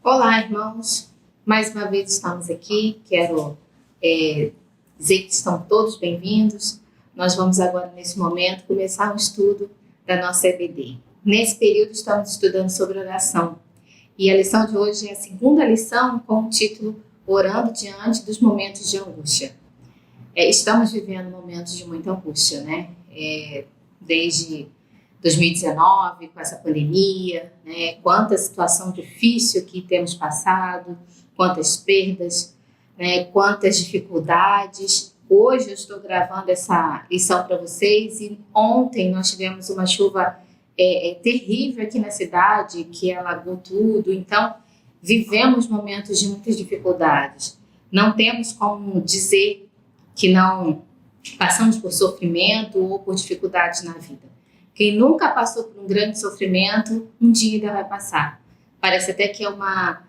Olá, irmãos. Mais uma vez estamos aqui. Quero dizer que estão todos bem-vindos. Nós vamos agora, nesse momento, começar um estudo da nossa EBD. Nesse período, estamos estudando sobre oração. E a lição de hoje é a segunda lição com o título Orando Diante dos Momentos de Angústia. Estamos vivendo momentos de muita angústia, né? Desde 2019, com essa pandemia, né? Quanta situação difícil que temos passado, quantas perdas, né? Quantas dificuldades. Hoje eu estou gravando essa lição para vocês e ontem nós tivemos uma chuva terrível aqui na cidade, que alagou tudo. Então, vivemos momentos de muitas dificuldades. Não temos como dizer que não passamos por sofrimento ou por dificuldades na vida. Quem nunca passou por um grande sofrimento, um dia ainda vai passar. Parece até que é uma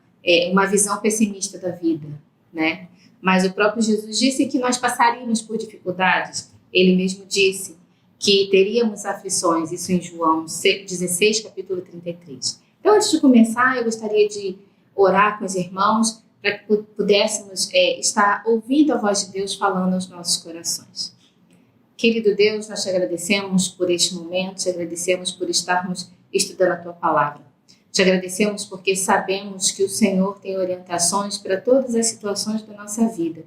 visão pessimista da vida, né? Mas o próprio Jesus disse que nós passaríamos por dificuldades. Ele mesmo disse que teríamos aflições, isso em João 16, capítulo 33. Então, antes de começar, eu gostaria de orar com os irmãos para que pudéssemos estar ouvindo a voz de Deus falando aos nossos corações. Querido Deus, nós te agradecemos por este momento, te agradecemos por estarmos estudando a Tua Palavra. Te agradecemos porque sabemos que o Senhor tem orientações para todas as situações da nossa vida.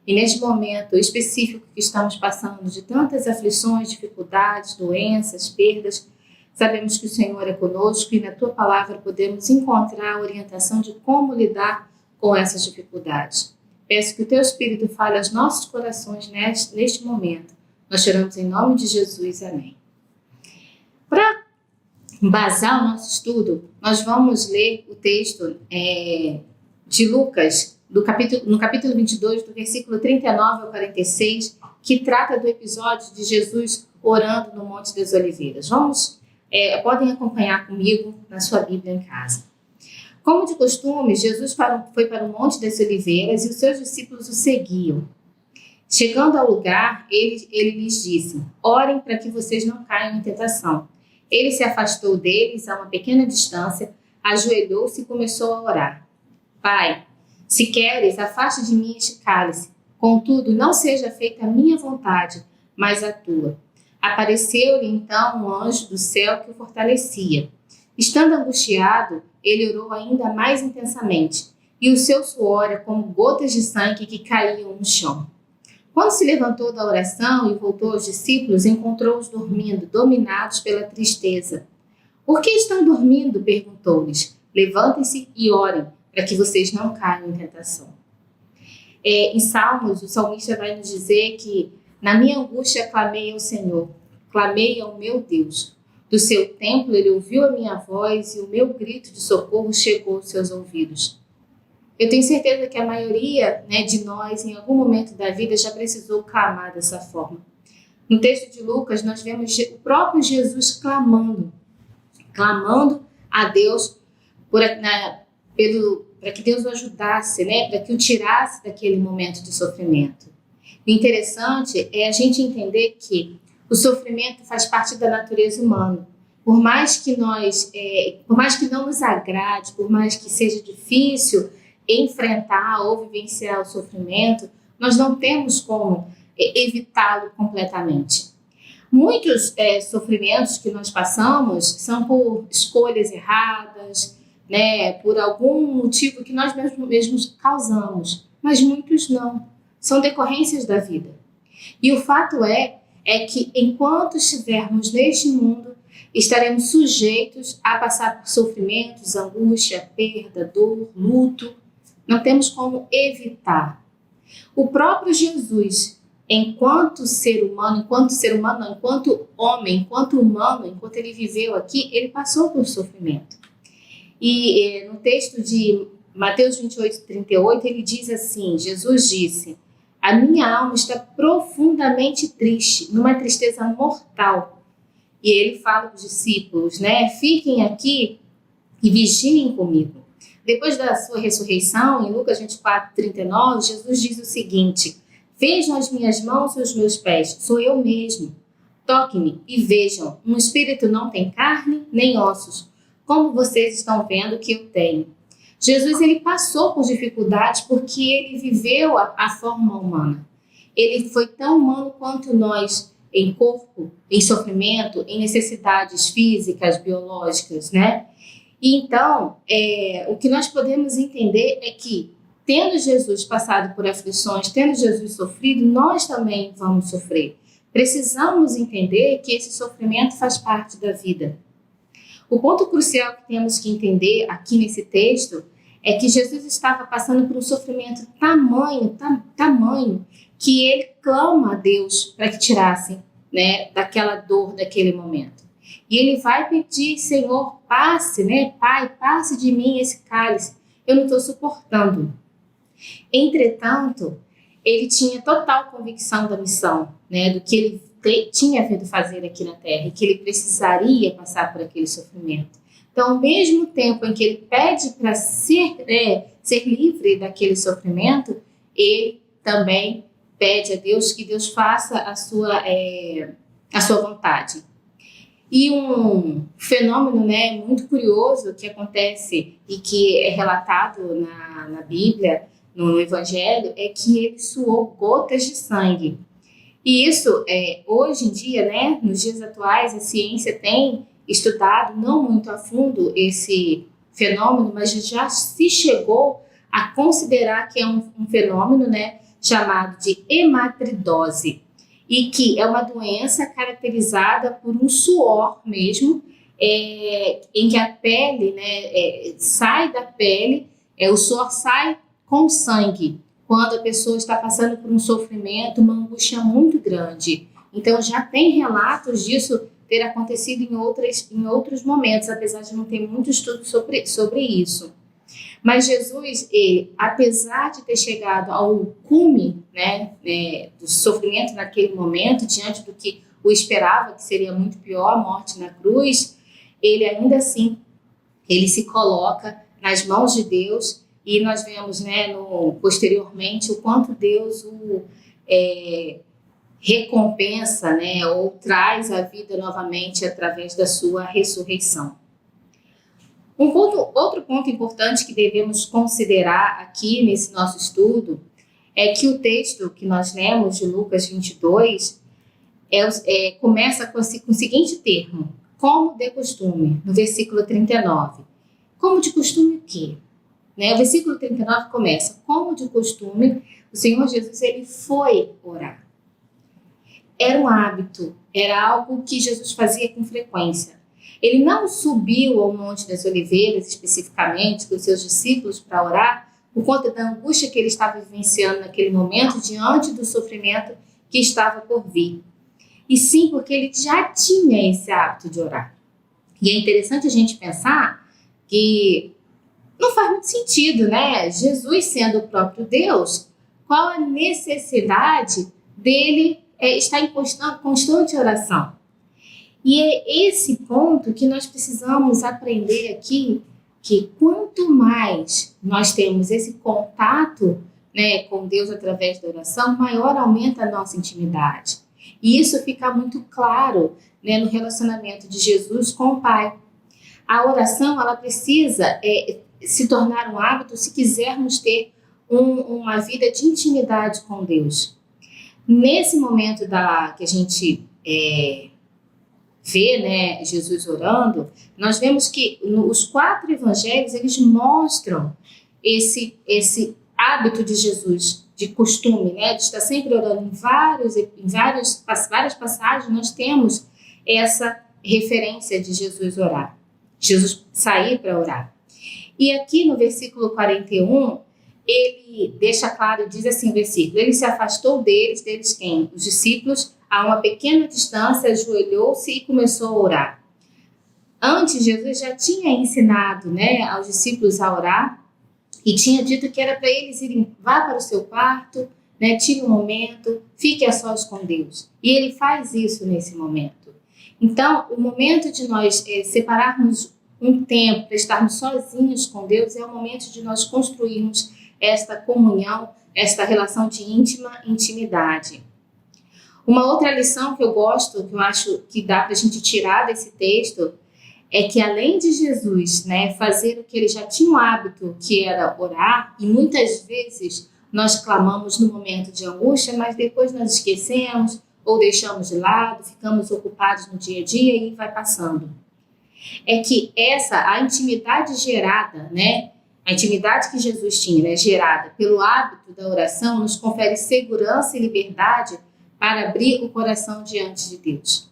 E neste momento específico que estamos passando de tantas aflições, dificuldades, doenças, perdas, sabemos que o Senhor é conosco e na Tua Palavra podemos encontrar a orientação de como lidar com essas dificuldades. Peço que o Teu Espírito fale aos nossos corações neste momento. Nós choramos em nome de Jesus. Amém. Para embasar o nosso estudo, nós vamos ler o texto de Lucas, no capítulo 22, do versículo 39 ao 46, que trata do episódio de Jesus orando no Monte das Oliveiras. Podem acompanhar comigo na sua Bíblia em casa. Como de costume, Jesus foi para o Monte das Oliveiras e os seus discípulos o seguiam. Chegando ao lugar, ele lhes disse: orem para que vocês não caiam em tentação. Ele se afastou deles a uma pequena distância, ajoelhou-se e começou a orar. Pai, se queres, afaste de mim este cálice. Contudo, não seja feita a minha vontade, mas a tua. Apareceu-lhe então um anjo do céu que o fortalecia. Estando angustiado, ele orou ainda mais intensamente, e o seu suor era como gotas de sangue que caíam no chão. Quando se levantou da oração e voltou aos discípulos, encontrou-os dormindo, dominados pela tristeza. Por que estão dormindo? Perguntou-lhes. Levantem-se e orem, para que vocês não caiam em tentação. Em Salmos, o salmista vai nos dizer que na minha angústia clamei ao Senhor, clamei ao meu Deus. Do seu templo ele ouviu a minha voz e o meu grito de socorro chegou aos seus ouvidos. Eu tenho certeza que a maioria de nós, em algum momento da vida, já precisou clamar dessa forma. No texto de Lucas, nós vemos o próprio Jesus clamando a Deus para que Deus o ajudasse, para que o tirasse daquele momento de sofrimento. O interessante é a gente entender que o sofrimento faz parte da natureza humana. Por mais que não nos agrade, por mais que seja difícil enfrentar ou vivenciar o sofrimento, nós não temos como evitá-lo completamente. Muitos sofrimentos que nós passamos são por escolhas erradas, por algum motivo que nós mesmos causamos, mas muitos não, são decorrências da vida. E o fato é que enquanto estivermos neste mundo, estaremos sujeitos a passar por sofrimentos, angústia, perda, dor, luto. Não temos como evitar. O próprio Jesus, enquanto homem, enquanto humano, enquanto ele viveu aqui, ele passou por sofrimento. E no texto de Mateus 28, 38, ele diz assim, Jesus disse: a minha alma está profundamente triste, numa tristeza mortal. E ele fala para os discípulos, fiquem aqui e vigiem comigo. Depois da sua ressurreição, em Lucas 24, 39, Jesus diz o seguinte: Vejam as minhas mãos e os meus pés, sou eu mesmo. Toquem-me e vejam, um espírito não tem carne nem ossos, como vocês estão vendo que eu tenho. Jesus ele passou por dificuldades porque ele viveu a forma humana. Ele foi tão humano quanto nós, em corpo, em sofrimento, em necessidades físicas, biológicas, né? E então, o que nós podemos entender é que, tendo Jesus passado por aflições, tendo Jesus sofrido, nós também vamos sofrer. Precisamos entender que esse sofrimento faz parte da vida. O ponto crucial que temos que entender aqui nesse texto é que Jesus estava passando por um sofrimento tamanho, que ele clama a Deus para que tirasse, né, daquela dor, daquele momento. E ele vai pedir, Senhor, passe, né, Pai, passe de mim esse cálice, eu não estou suportando. Entretanto, ele tinha total convicção da missão, né, do que ele tinha vindo fazer aqui na Terra e que ele precisaria passar por aquele sofrimento. Então, ao mesmo tempo em que ele pede para ser livre daquele sofrimento, ele também pede a Deus que Deus faça a sua vontade. E um fenômeno, né, muito curioso que acontece e que é relatado na Bíblia, no Evangelho, é que ele suou gotas de sangue. E isso, hoje em dia, né, nos dias atuais, a ciência tem estudado não muito a fundo esse fenômeno, mas já se chegou a considerar que é um fenômeno, né, chamado de hematidose, e que é uma doença caracterizada por um suor mesmo, em que a pele, né, sai da pele, o suor sai com sangue, quando a pessoa está passando por um sofrimento, uma angústia muito grande. Então, já tem relatos disso ter acontecido em outros momentos, apesar de não ter muito estudo sobre isso. Mas Jesus, ele, apesar de ter chegado ao cume, né, do sofrimento naquele momento, diante do que o esperava, que seria muito pior, a morte na cruz, ele ainda assim, ele se coloca nas mãos de Deus, e nós vemos, né, posteriormente o quanto Deus o recompensa, né, ou traz a vida novamente através da sua ressurreição. Outro ponto importante que devemos considerar aqui nesse nosso estudo é que o texto que nós lemos de Lucas 22 começa com o seguinte termo: como de costume, no versículo 39. Como de costume o quê? Né? O versículo 39 começa: como de costume, o Senhor Jesus ele foi orar. Era um hábito, era algo que Jesus fazia com frequência. Ele não subiu ao Monte das Oliveiras, especificamente, com os seus discípulos para orar, por conta da angústia que ele estava vivenciando naquele momento, diante do sofrimento que estava por vir. E sim, porque ele já tinha esse hábito de orar. E é interessante a gente pensar que não faz muito sentido, né? Jesus sendo o próprio Deus, qual a necessidade dele estar em constante oração? E é esse ponto que nós precisamos aprender aqui, que quanto mais nós temos esse contato, né, com Deus através da oração, maior aumenta a nossa intimidade. E isso fica muito claro, né, no relacionamento de Jesus com o Pai. A oração, ela precisa se tornar um hábito se quisermos ter uma vida de intimidade com Deus. Nesse momento que a gente vê, né, Jesus orando, nós vemos que os 4 evangelhos, eles mostram esse hábito de Jesus, de costume, né, de estar sempre orando. Em várias passagens nós temos essa referência de Jesus orar, Jesus sair para orar. E aqui no versículo 41, ele deixa claro e diz assim, versículo: ele se afastou deles quem? Os discípulos, a uma pequena distância, ajoelhou-se e começou a orar. Antes, Jesus já tinha ensinado, né, aos discípulos a orar e tinha dito que era para eles irem, vá para o seu quarto, né, tire um momento, fique a sós com Deus. E ele faz isso nesse momento. Então, o momento de nós separarmos um tempo para estarmos sozinhos com Deus é o momento de nós construirmos esta comunhão, esta relação de íntima intimidade. Uma outra lição que eu gosto, que eu acho que dá para a gente tirar desse texto, é que além de Jesus, né, fazer o que ele já tinha o hábito, que era orar, e muitas vezes nós clamamos no momento de angústia, mas depois nós esquecemos ou deixamos de lado, ficamos ocupados no dia a dia e vai passando. É que a intimidade gerada, né, a intimidade que Jesus tinha, né, gerada pelo hábito da oração, nos confere segurança e liberdade para abrir o coração diante de Deus.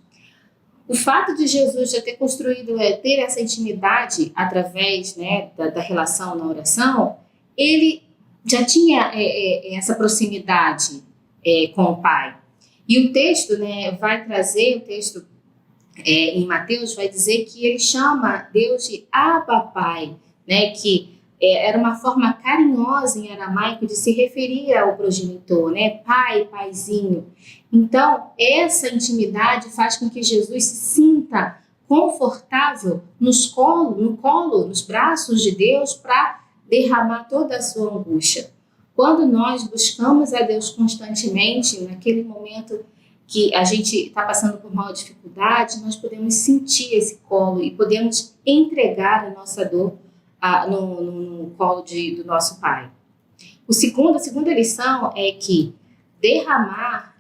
O fato de Jesus já ter construído, ter essa intimidade através, né, da relação na oração, ele já tinha essa proximidade com o Pai. E o texto, né, vai trazer, o texto em Mateus vai dizer que ele chama Deus de Abba Pai, né, que era uma forma carinhosa em aramaico de se referir ao progenitor, né, pai, paizinho. Então, essa intimidade faz com que Jesus se sinta confortável no colo, nos braços de Deus para derramar toda a sua angústia. Quando nós buscamos a Deus constantemente, naquele momento que a gente está passando por uma dificuldade, nós podemos sentir esse colo e podemos entregar a nossa dor no colo do nosso Pai. A segunda lição é que derramar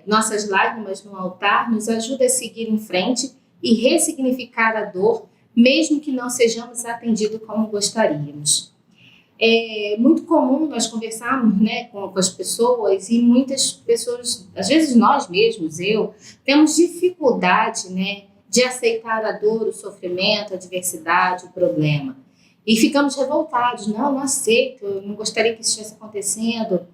nossas lágrimas no altar nos ajuda a seguir em frente e ressignificar a dor, mesmo que não sejamos atendidos como gostaríamos. É muito comum nós conversarmos, né, com as pessoas, e muitas pessoas, às vezes nós mesmos, temos dificuldade, né, de aceitar a dor, o sofrimento, a adversidade, o problema. E ficamos revoltados, não aceito, eu não gostaria que isso estivesse acontecendo.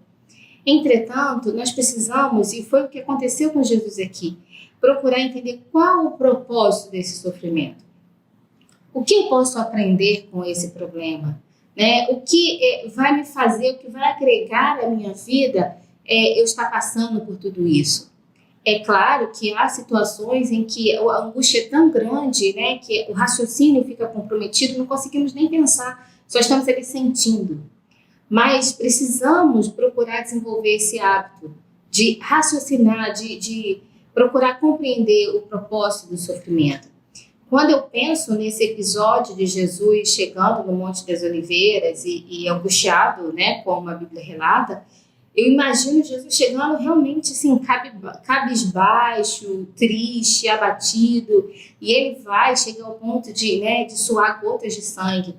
Entretanto, nós precisamos, e foi o que aconteceu com Jesus aqui, procurar entender qual o propósito desse sofrimento. O que eu posso aprender com esse problema? Né? O que vai me fazer, o que vai agregar à minha vida eu estar passando por tudo isso. É claro que há situações em que a angústia é tão grande, né, que o raciocínio fica comprometido, não conseguimos nem pensar, só estamos ali sentindo. Mas precisamos procurar desenvolver esse hábito de raciocinar, de procurar compreender o propósito do sofrimento. Quando eu penso nesse episódio de Jesus chegando no Monte das Oliveiras e angustiado, né, como a Bíblia relata, eu imagino Jesus chegando realmente assim, cabisbaixo, triste, abatido, e ele chega ao ponto de suar gotas de sangue.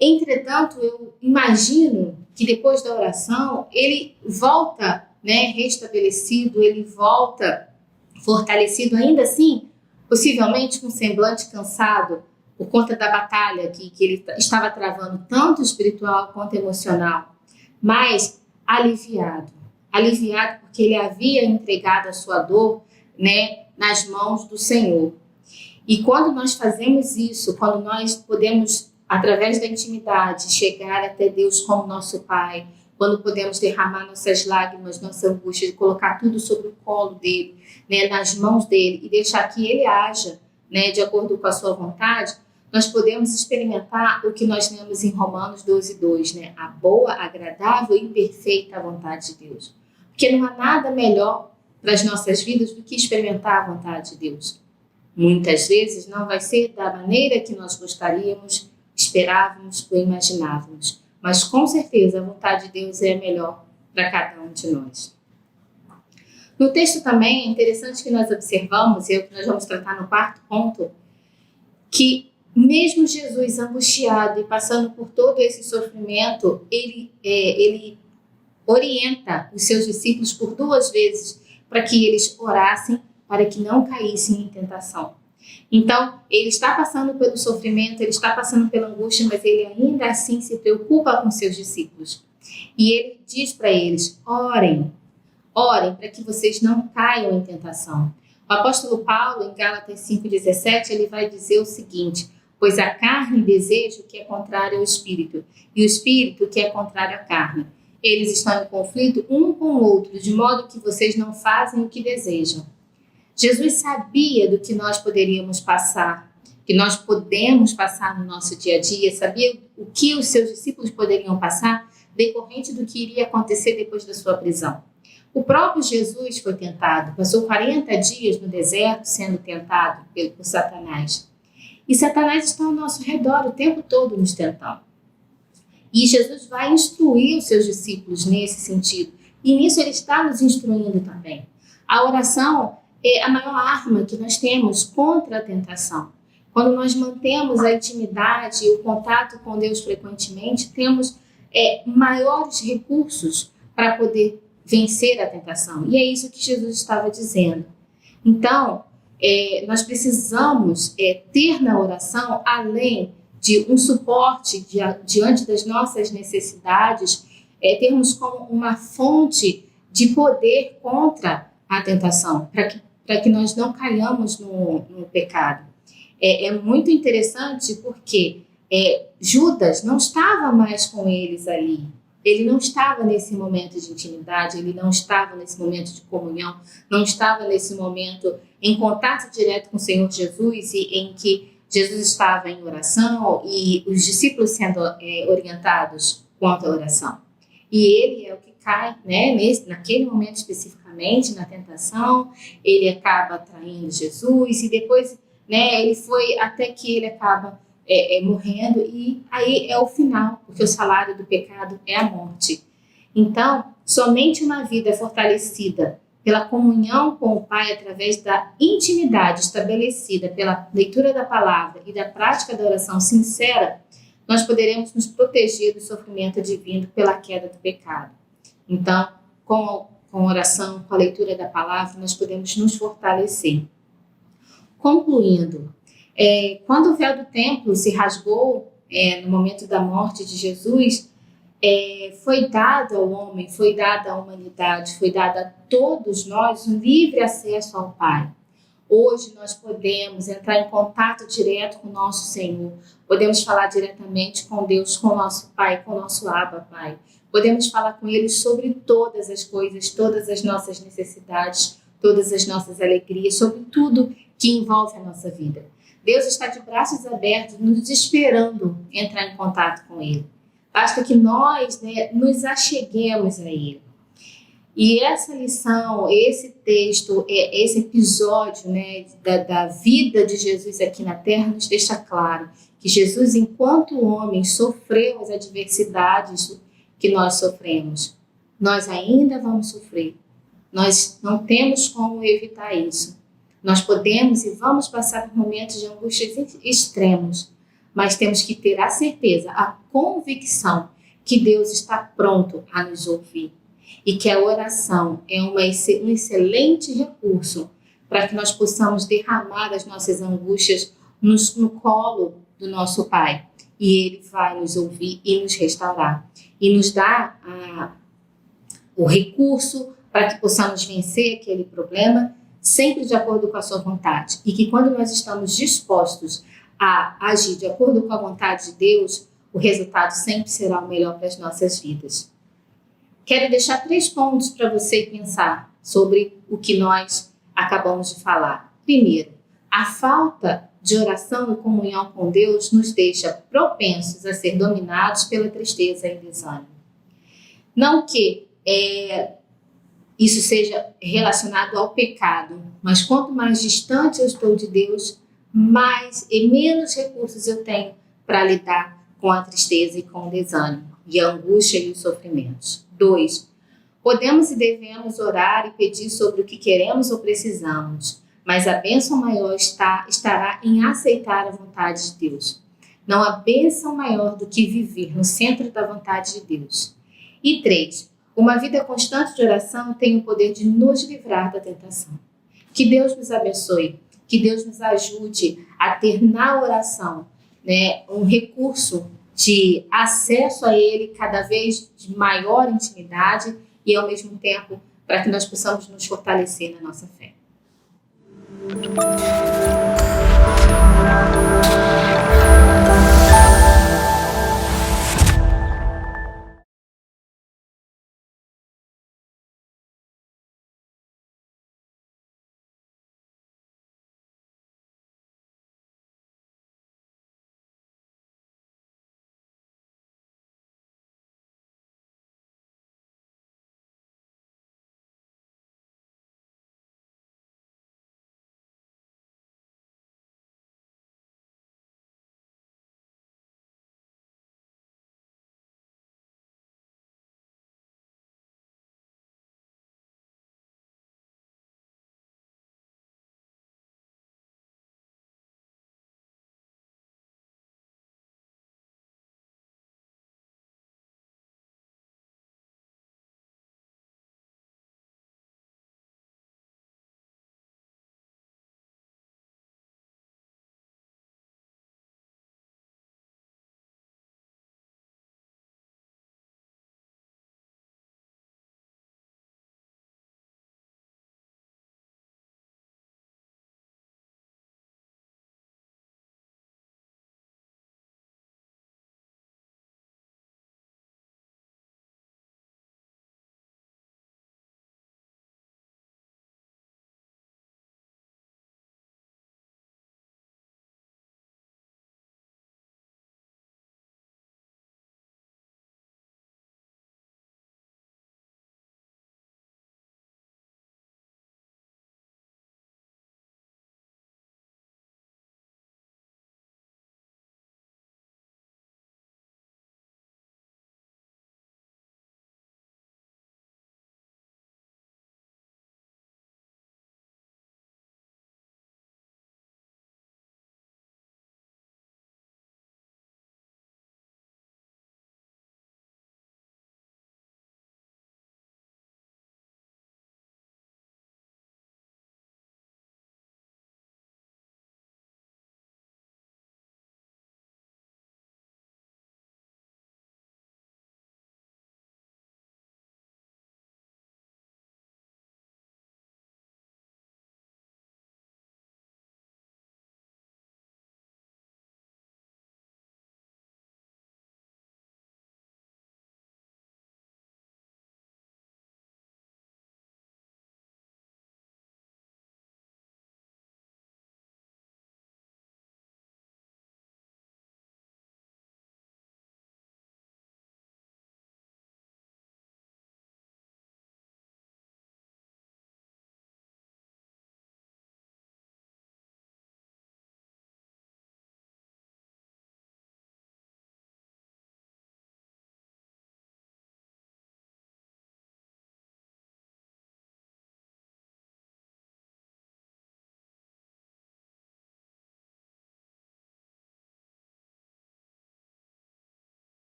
Entretanto, eu imagino que depois da oração, ele volta, né, restabelecido, ele volta fortalecido, ainda assim, possivelmente com um semblante cansado, por conta da batalha que ele estava travando, tanto espiritual quanto emocional, mas aliviado porque ele havia entregado a sua dor, né, nas mãos do Senhor. E quando nós fazemos isso, quando nós podemos, através da intimidade, chegar até Deus como nosso Pai, quando podemos derramar nossas lágrimas, nossa angústia, e colocar tudo sobre o colo dele, né, nas mãos dele, e deixar que ele haja, né, de acordo com a sua vontade, nós podemos experimentar o que nós lemos em Romanos 12:2, né, a boa, agradável e perfeita vontade de Deus. Porque não há nada melhor para as nossas vidas do que experimentar a vontade de Deus. Muitas vezes não vai ser da maneira que nós gostaríamos, esperávamos ou imaginávamos, mas com certeza a vontade de Deus é a melhor para cada um de nós. No texto também é interessante que nós observamos, e é o que nós vamos tratar no quarto ponto, que mesmo Jesus angustiado e passando por todo esse sofrimento, ele orienta os seus discípulos por 2 vezes para que eles orassem, para que não caíssem em tentação. Então, ele está passando pelo sofrimento, ele está passando pela angústia, mas ele ainda assim se preocupa com seus discípulos. E ele diz para eles, orem para que vocês não caiam em tentação. O apóstolo Paulo, em Gálatas 5,17, ele vai dizer o seguinte, pois a carne deseja o que é contrário ao espírito, e o espírito o que é contrário à carne. Eles estão em conflito um com o outro, de modo que vocês não fazem o que desejam. Jesus sabia do que nós poderíamos passar, que nós podemos passar no nosso dia a dia, sabia o que os seus discípulos poderiam passar, decorrente do que iria acontecer depois da sua prisão. O próprio Jesus foi tentado, passou 40 dias no deserto sendo tentado por Satanás. E Satanás está ao nosso redor o tempo todo nos tentando. E Jesus vai instruir os seus discípulos nesse sentido. E nisso ele está nos instruindo também. A oração é a maior arma que nós temos contra a tentação. Quando nós mantemos a intimidade e o contato com Deus frequentemente, temos maiores recursos para poder vencer a tentação. E é isso que Jesus estava dizendo. Então, nós precisamos ter na oração, além de um suporte diante das nossas necessidades, termos como uma fonte de poder contra a tentação, para que nós não caiamos no pecado. É muito interessante porque Judas não estava mais com eles ali. Ele não estava nesse momento de intimidade, ele não estava nesse momento de comunhão, não estava nesse momento em contato direto com o Senhor Jesus e em que Jesus estava em oração e os discípulos sendo orientados quanto à oração. E ele é o que cai, né, naquele momento especificamente, na tentação, ele acaba traindo Jesus e depois, né, ele foi até que ele acaba morrendo, e aí é o final, porque o salário do pecado é a morte. Então, somente uma vida fortalecida pela comunhão com o Pai através da intimidade estabelecida pela leitura da palavra e da prática da oração sincera, nós poderemos nos proteger do sofrimento advindo pela queda do pecado. Então, com a oração, com a leitura da palavra, nós podemos nos fortalecer. Concluindo, quando o véu do templo se rasgou no momento da morte de Jesus, foi dado ao homem, foi dado à humanidade, foi dado a todos nós um livre acesso ao Pai. Hoje nós podemos entrar em contato direto com o nosso Senhor, podemos falar diretamente com Deus, com o nosso Pai, com o nosso Abba Pai. Podemos falar com Ele sobre todas as coisas, todas as nossas necessidades, todas as nossas alegrias, sobre tudo que envolve a nossa vida. Deus está de braços abertos, nos esperando entrar em contato com Ele. Basta que nós nos acheguemos a Ele. E essa lição, esse texto, esse episódio da vida de Jesus aqui na Terra nos deixa claro que Jesus, enquanto homem, sofreu as adversidades que nós sofremos. Nós ainda vamos sofrer. Nós não temos como evitar isso. Nós podemos e vamos passar por momentos de angústias extremos, mas temos que ter a certeza, a convicção que Deus está pronto a nos ouvir e que a oração é um excelente recurso para que nós possamos derramar as nossas angústias no colo do nosso Pai. E Ele vai nos ouvir e nos restaurar e nos dar o recurso para que possamos vencer aquele problema sempre de acordo com a sua vontade. E que quando nós estamos dispostos a agir de acordo com a vontade de Deus, o resultado sempre será o melhor para as nossas vidas. Quero deixar 3 pontos para você pensar sobre o que nós acabamos de falar. Primeiro, a falta de oração e comunhão com Deus nos deixa propensos a ser dominados pela tristeza e desânimo. Não que isso seja relacionado ao pecado, mas quanto mais distante eu estou de Deus, mais e menos recursos eu tenho para lidar com a tristeza e com o desânimo, e a angústia e os sofrimentos. 2. Podemos e devemos orar e pedir sobre o que queremos ou precisamos, mas a bênção maior estará em aceitar a vontade de Deus. Não há bênção maior do que viver no centro da vontade de Deus. E 3. Uma vida constante de oração tem o poder de nos livrar da tentação. Que Deus nos abençoe, que Deus nos ajude a ter na oração um recurso de acesso a Ele cada vez de maior intimidade e, ao mesmo tempo, para que nós possamos nos fortalecer na nossa fé.